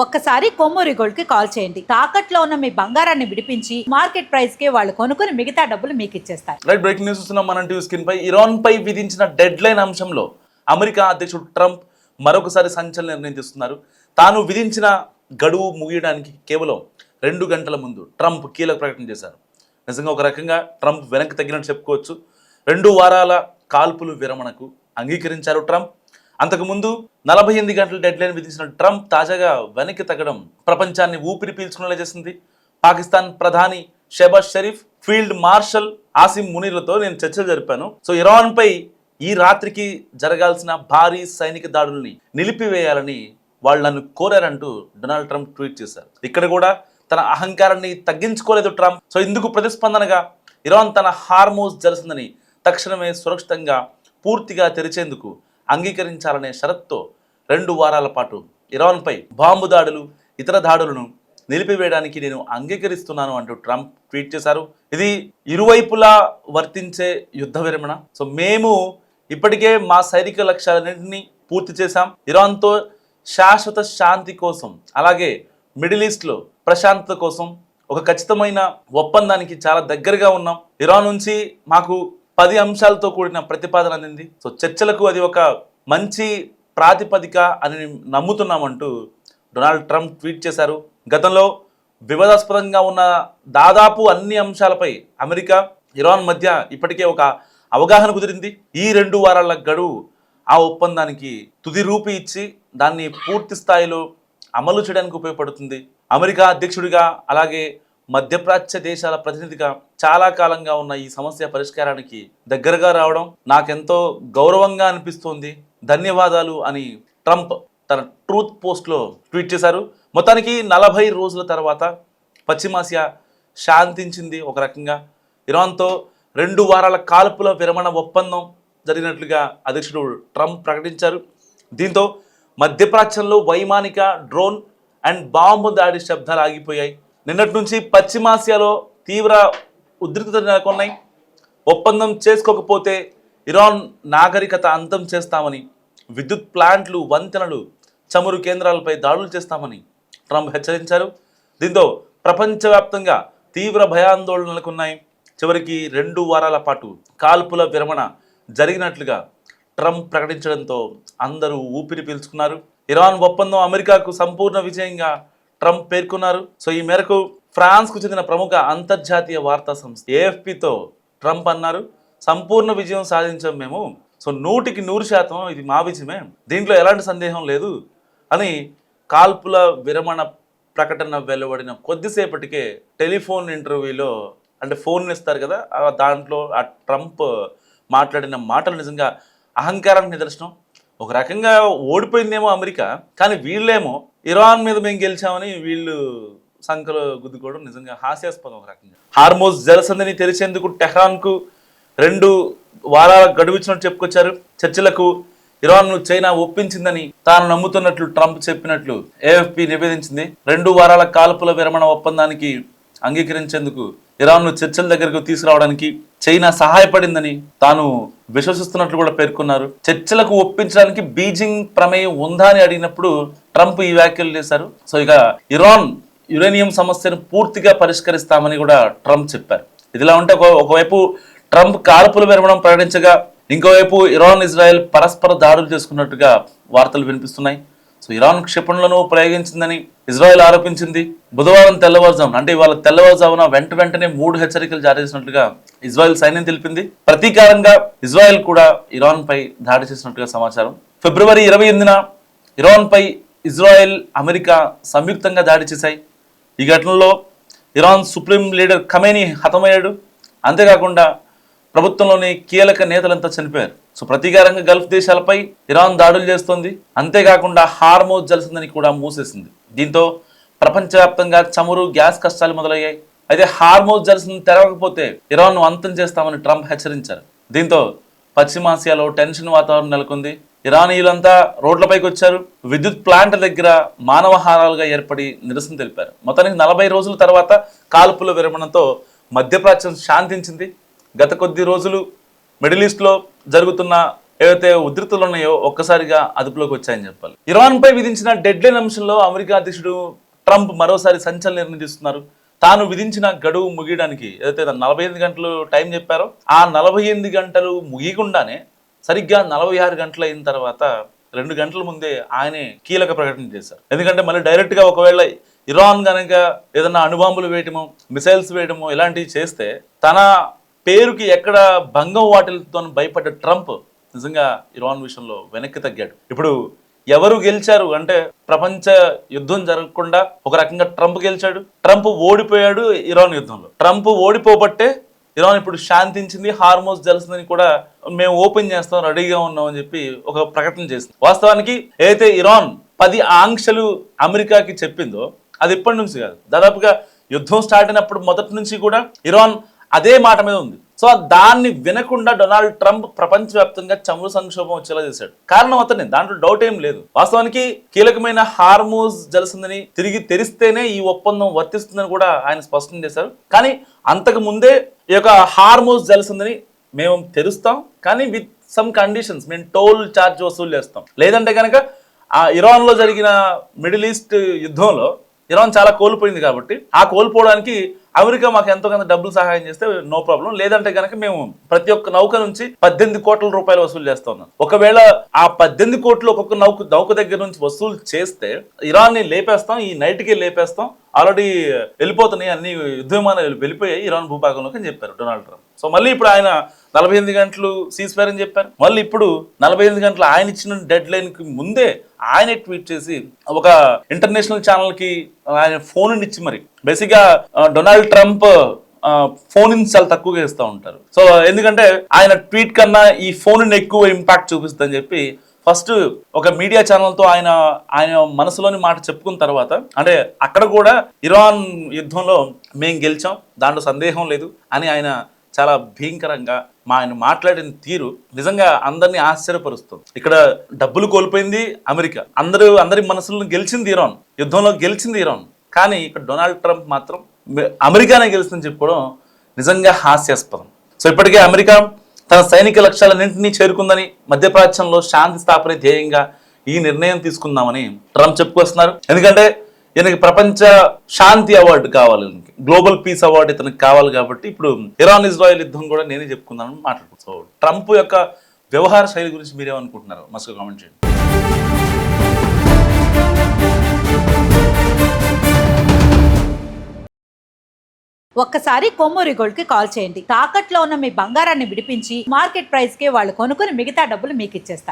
ఒక్కసారి కొమ్మూరి గోల్డ్ కి కాల్ చేయండి. తాకట్లో ఉన్న మీ బంగారాన్ని విడిపించి మార్కెట్ ప్రైస్ కి వాళ్ళు కొనుక్కుని మిగతా డబ్బులు మీకు ఇచ్చేస్తారు. రైట్, బ్రేకింగ్ న్యూస్ చూస్తున్నాం మనం టీవీ స్క్రీన్ పై. ఇరాన్ పై విధించిన డెడ్ లైన్ అంశంలో అమెరికా అధ్యక్షుడు ట్రంప్ మరొకసారి సంచలన నిర్ణయం తీసుకున్నారు. తాను విధించిన గడువు ముగియడానికి కేవలం 2 గంటల ముందు ట్రంప్ కీలక ప్రకటన చేశారు. నిజంగా ఒక రకంగా ట్రంప్ వెనక్కి తగ్గినట్టు చెప్పుకోవచ్చు. 2 వారాల కాల్పులు విరమణకు అంగీకరించారు ట్రంప్. అంతకుముందు 48 గంటల డెడ్ లైన్ విధించిన ట్రంప్ తాజాగా వెనక్కి తగ్గడం ప్రపంచాన్ని ఊపిరి పీల్చుకునేలా చేసింది. పాకిస్తాన్ ప్రధాని షెహబాజ్ షరీఫ్, ఫీల్డ్ మార్షల్ ఆసిమ్ మునీర్లతో నేను చర్చలు జరిపాను. సో ఇరాన్ పై ఈ రాత్రికి జరగాల్సిన భారీ సైనిక దాడుల్ని నిలిపివేయాలని వాళ్ళు నన్ను కోరారంటూ డొనాల్డ్ ట్రంప్ ట్వీట్ చేశారు. ఇక్కడ కూడా తన అహంకారాన్ని తగ్గించుకోలేదు ట్రంప్. సో ఇందుకు ప్రతిస్పందనగా ఇరాన్ తన హార్మోజ్ జలసంధిని తక్షణమే సురక్షితంగా పూర్తిగా తెరిచేందుకు అంగీకరించాలనే షరత్తో 2 వారాల పాటు ఇరాన్పై బాంబు దాడులు, ఇతర దాడులను నిలిపివేయడానికి నేను అంగీకరిస్తున్నాను అంటూ ట్రంప్ ట్వీట్ చేశారు. ఇది ఇరువైపులా వర్తించే యుద్ధ విరమణ. సో మేము ఇప్పటికే మా సైనిక లక్ష్యాలన్నింటినీ పూర్తి చేశాం. ఇరాన్తో శాశ్వత శాంతి కోసం, అలాగే మిడిల్ ఈస్ట్లో ప్రశాంతత కోసం ఒక ఖచ్చితమైన ఒప్పందానికి చాలా దగ్గరగా ఉన్నాం. ఇరాన్ నుంచి మాకు 10 అంశాలతో కూడిన ప్రతిపాదన అందింది. సో చర్చలకు అది ఒక మంచి ప్రాతిపదిక అని నమ్ముతున్నామంటూ డొనాల్డ్ ట్రంప్ ట్వీట్ చేశారు. గతంలో వివాదాస్పదంగా ఉన్న దాదాపు అన్ని అంశాలపై అమెరికా, ఇరాన్ మధ్య ఇప్పటికే ఒక అవగాహన కుదిరింది. ఈ 2 వారాల గడువు ఆ ఒప్పందానికి తుది రూపు ఇచ్చి దాన్ని పూర్తి స్థాయిలో అమలు చేయడానికి ఉపయోగపడుతుంది. అమెరికా అధ్యక్షుడిగా, అలాగే మధ్యప్రాచ్య దేశాల ప్రతినిధిగా చాలా కాలంగా ఉన్న ఈ సమస్య పరిష్కారానికి దగ్గరగా రావడం నాకెంతో గౌరవంగా అనిపిస్తోంది, ధన్యవాదాలు అని ట్రంప్ తన ట్రూత్ పోస్ట్లో ట్వీట్ చేశారు. మొత్తానికి 40 రోజుల తర్వాత పశ్చిమాసియా శాంతించింది. ఒక రకంగా ఇరాన్తో 2 వారాల కాల్పుల విరమణ ఒప్పందం జరిగినట్లుగా అధ్యక్షుడు ట్రంప్ ప్రకటించారు. దీంతో మధ్యప్రాచ్యంలో వైమానిక, డ్రోన్ అండ్ బాంబు దాడి శబ్దాలు ఆగిపోయాయి. నిన్నటి నుంచి పశ్చిమాసియాలో తీవ్ర ఉద్రిక్తత నెలకొన్నాయి. ఒప్పందం చేసుకోకపోతే ఇరాన్ నాగరికత అంతం చేస్తామని, విద్యుత్ ప్లాంట్లు, వంతెనలు, చమురు కేంద్రాలపై దాడులు చేస్తామని ట్రంప్ హెచ్చరించారు. దీంతో ప్రపంచవ్యాప్తంగా తీవ్ర భయాందోళనలు నెలకొన్నాయి. చివరికి 2 వారాల పాటు కాల్పుల విరమణ జరిగినట్లుగా ట్రంప్ ప్రకటించడంతో అందరూ ఊపిరి పీల్చుకున్నారు. ఇరాన్ ఒప్పందం అమెరికాకు సంపూర్ణ విజయంగా ట్రంప్ పేర్కొన్నారు. సో ఈ మేరకు ఫ్రాన్స్కు చెందిన ప్రముఖ అంతర్జాతీయ వార్తా సంస్థ AFPతో ట్రంప్ అన్నారు, సంపూర్ణ విజయం సాధించాం మేము. సో 100కి 100% ఇది మా విజయమే, దీంట్లో ఎలాంటి సందేహం లేదు అని కాల్పుల విరమణ ప్రకటన వెలువడిన కొద్దిసేపటికే టెలిఫోన్ ఇంటర్వ్యూలో, అంటే ఫోన్ ఇస్తారు కదా, దాంట్లో ఆ ట్రంప్ మాట్లాడిన మాటలు నిజంగా అహంకారానికి నిదర్శనం. ఒక రకంగా ఓడిపోయిందేమో అమెరికా, కానీ వీళ్ళేమో ఇరాన్ మీద మేము గెలిచామని వీళ్ళు సంఖ్యలో గుద్దుకోవడం నిజంగా హాస్యాస్పదం. ఒక రకంగా హార్మోజ్ జలసంధిని తెరిచేందుకు టెహ్రాన్కు 2 వారాల గడువు ఇచ్చినట్టు చెప్పుకొచ్చారు. చర్చలకు ఇరాన్ను చైనా ఒప్పించిందని తాను నమ్ముతున్నట్లు ట్రంప్ చెప్పినట్లు AFP నివేదించింది. 2 వారాల కాల్పుల విరమణ ఒప్పందానికి అంగీకరించేందుకు ఇరాన్ను చర్చల దగ్గరకు తీసుకురావడానికి చైనా సహాయపడిందని తాను విశ్వసిస్తున్నట్లు కూడా పేర్కొన్నారు. చర్చలకు ఒప్పించడానికి బీజింగ్ ప్రమేయం ఉందా అని అడిగినప్పుడు ట్రంప్ ఈ వ్యాఖ్యలు చేశారు. సో ఇక ఇరాన్ యురేనియం సమస్యను పూర్తిగా పరిష్కరిస్తామని కూడా ట్రంప్ చెప్పారు. ఇదిలా ఉంటే ఒకవైపు ట్రంప్ కాల్పుల విరమణం ప్రకటించగా, ఇంకోవైపు ఇరాన్, ఇజ్రాయెల్ పరస్పర దాడులు చేసుకున్నట్టుగా వార్తలు వినిపిస్తున్నాయి. సో ఇరాన్ క్షిపణులను ప్రయోగించిందని ఇజ్రాయెల్ ఆరోపించింది. బుధవారం తెల్లవారుజామున, అంటే ఇవాళ తెల్లవారుజామున వెంటనే 3 హెచ్చరికలు జారీ చేసినట్లుగా ఇజ్రాయెల్ సైన్యం తెలిపింది. ప్రతీకారంగా ఇజ్రాయెల్ కూడా ఇరాన్ పై దాడి చేసినట్టుగా సమాచారం. ఫిబ్రవరి 28న ఇరాన్ పై ఇజ్రాయెల్, అమెరికా సంయుక్తంగా దాడి చేశాయి. ఈ ఘటనలో ఇరాన్ సుప్రీం లీడర్ ఖమేనీ హతమయ్యాడు. అంతేకాకుండా ప్రభుత్వంలోని కీలక నేతలంతా చనిపోయారు. సో ప్రతీకారంగా గల్ఫ్ దేశాలపై ఇరాన్ దాడులు చేస్తోంది. అంతేకాకుండా హార్మోజ్ జలసంధిని కూడా మూసేసింది. దీంతో ప్రపంచవ్యాప్తంగా చమురు, గ్యాస్ కష్టాలు మొదలయ్యాయి. అయితే హార్మోజ్ జలసంధిని తెరవకపోతే ఇరాన్ను అంతం చేస్తామని ట్రంప్ హెచ్చరించారు. దీంతో పశ్చిమాసియాలో టెన్షన్ వాతావరణం నెలకొంది. ఇరానీయులంతా రోడ్లపైకి వచ్చారు. విద్యుత్ ప్లాంట్ దగ్గర మానవహారాలుగా ఏర్పడి నిరసన తెలిపారు. మొత్తానికి 40 రోజుల తర్వాత కాల్పుల విరమణతో మధ్యప్రాచ్యం శాంతించింది. గత కొద్ది రోజులు మిడిల్ ఈస్ట్లో జరుగుతున్న ఏవైతే ఉధృతులు ఉన్నాయో ఒక్కసారిగా అదుపులోకి వచ్చాయని చెప్పాలి. ఇరాన్ పై విధించిన డెడ్ లైన్ అంశంలో అమెరికా అధ్యక్షుడు ట్రంప్ మరోసారి సంచలన నిర్ణయం తీసుకున్నారు. తాను విధించిన గడువు ముగియడానికి ఏదైతే 48 గంటలు టైం చెప్పారో ఆ 48 గంటలు ముగియకుండానే సరిగ్గా 46 గంటలు అయిన తర్వాత 2 గంటల ముందే ఆయనే కీలక ప్రకటన చేశారు. ఎందుకంటే మళ్ళీ డైరెక్ట్ గా ఒకవేళ ఇరాన్ కనుక ఏదన్నా అణుబాంబులు వేయటమో మిసైల్స్ వేయటమో ఇలాంటివి చేస్తే తన పేరుకి ఎక్కడ భంగం వాటిల్తో భయపడ్డ ట్రంప్ నిజంగా ఇరాన్ విషయంలో వెనక్కి తగ్గాడు. ఇప్పుడు ఎవరు గెలిచారు అంటే ప్రపంచ యుద్ధం జరగకుండా ఒక రకంగా ట్రంప్ గెలిచాడు. ట్రంప్ ఓడిపోయాడు ఇరాన్ యుద్ధంలో. ట్రంప్ ఓడిపోబట్టే ఇరాన్ ఇప్పుడు శాంతించింది, హార్మోస్ జలసంధిని కూడా మేము ఓపెన్ చేస్తాం, రెడీగా ఉన్నాం అని చెప్పి ఒక ప్రకటన చేసింది. వాస్తవానికి ఏదైతే ఇరాన్ 10 ఆంక్షలు అమెరికాకి చెప్పిందో అది ఇప్పటి నుంచి కాదు, దాదాపుగా యుద్ధం స్టార్ట్ అయినప్పుడు మొదటి నుంచి కూడా ఇరాన్ అదే మాట మీద ఉంది. సో దాన్ని వినకుండా డొనాల్డ్ ట్రంప్ ప్రపంచవ్యాప్తంగా చమురు సంక్షోభం వచ్చేలా చేశాడు. కారణం అతనే, దాంట్లో డౌట్ ఏం లేదు. వాస్తవానికి కీలకమైన హార్మోజ్ జలసంధిని తిరిగి తెరిస్తేనే ఈ ఒప్పందం వర్తిస్తుందని కూడా ఆయన స్పష్టం చేశారు. కానీ అంతకు ముందే ఈ యొక్క హార్మోజ్ జలసంధిని మేము తెరుస్తాం, కానీ విత్ సమ్ కండిషన్స్, మేము టోల్ ఛార్జ్ వసూలు చేస్తాం. లేదంటే కనుక ఆ ఇరాన్ లో జరిగిన మిడిల్ ఈస్ట్ యుద్ధంలో ఇరాన్ చాలా కోల్పోయింది కాబట్టి ఆ కోల్పోవడానికి అమెరికా మాకు ఎంతో కొంత డబ్బులు సహాయం చేస్తే నో ప్రాబ్లం, లేదంటే కనుక మేము ప్రతి ఒక్క నౌక నుంచి 18 కోట్ల రూపాయలు వసూలు చేస్తా ఉన్నాం. ఒకవేళ ఆ 18 కోట్లు ఒక్కొక్క నౌక దగ్గర నుంచి వసూలు చేస్తే ఇరాన్ ని లేపేస్తాం, ఈ నైట్కి లేపేస్తాం, ఆల్రెడీ వెళ్ళిపోతున్నాయి, అన్ని యుద్ధ విమానాలు వెళ్ళిపోయాయి ఇరాన్ భూభాగంలోకి అని చెప్పారు డొనాల్డ్ ట్రంప్. సో మళ్ళీ ఇప్పుడు ఆయన 48 గంటలు సీజ్ ఫైర్ అని చెప్పారు. మళ్ళీ ఇప్పుడు 48 గంటలు ఆయన ఇచ్చిన డెడ్ లైన్ కి ముందే ఆయన ట్వీట్ చేసి ఒక ఇంటర్నేషనల్ ఛానల్ కి ఆయన ఫోన్ ఇచ్చి మరి బేసిక్ గా డొనాల్డ్ ట్రంప్ ఫోన్ చాలా తక్కువగా ఇస్తూ ఉంటారు. సో ఎందుకంటే ఆయన ట్వీట్ కన్నా ఈ ఫోన్ ఎక్కువ ఇంపాక్ట్ చూపిస్తుందని చెప్పి ఫస్ట్ ఒక మీడియా ఛానల్ తో ఆయన మనసులోని మాట చెప్పుకున్న తర్వాత, అంటే అక్కడ కూడా ఇరాన్ యుద్ధంలో మేము గెలిచాం, దాంట్లో సందేహం లేదు అని ఆయన చాలా భయంకరంగా ఆయన మాట్లాడిన తీరు నిజంగా అందరినీ ఆశ్చర్యపరుస్తుంది. ఇక్కడ డబ్బులు కోల్పోయింది అమెరికా, అందరి మనసులను గెలిచింది ఇరాన్, యుద్ధంలో గెలిచింది ఇరాన్. కానీ ఇక్కడ డొనాల్డ్ ట్రంప్ మాత్రం అమెరికానే గెలుస్తుందని చెప్పుకోవడం నిజంగా హాస్యాస్పదం. సో ఇప్పటికే అమెరికా తన సైనిక లక్ష్యాలన్నింటినీ చేరుకుందని, మధ్యప్రాచ్యంలో శాంతి స్థాపన ధ్యేయంగా ఈ నిర్ణయం తీసుకుందామని ట్రంప్ చెప్పుకొస్తున్నారు. ఎందుకంటే ఈయనకి ప్రపంచ శాంతి అవార్డు కావాలి, గ్లోబల్ పీస్ అవార్డు ఇతనికి కావాలి. కాబట్టి ఇప్పుడు ఇరాన్ ఇజ్రాయెల్ యుద్ధం కూడా నేనే చెప్పుకుందామని మాట్లాడుతున్నాను. సో ట్రంప్ యొక్క వ్యవహార శైలి గురించి మీరేమనుకుంటున్నారు? మస్తు కామెంట్ చేయండి. ఒక్కసారి కొమ్మూరి గోల్డ్ కి కాల్ చేయండి. తాకట్లో ఉన్న మీ బంగారాన్ని విడిపించి మార్కెట్ ప్రైస్ కి వాళ్ళు కొనుక్కుని మిగతా డబ్బులు మీకు ఇచ్చేస్తారు.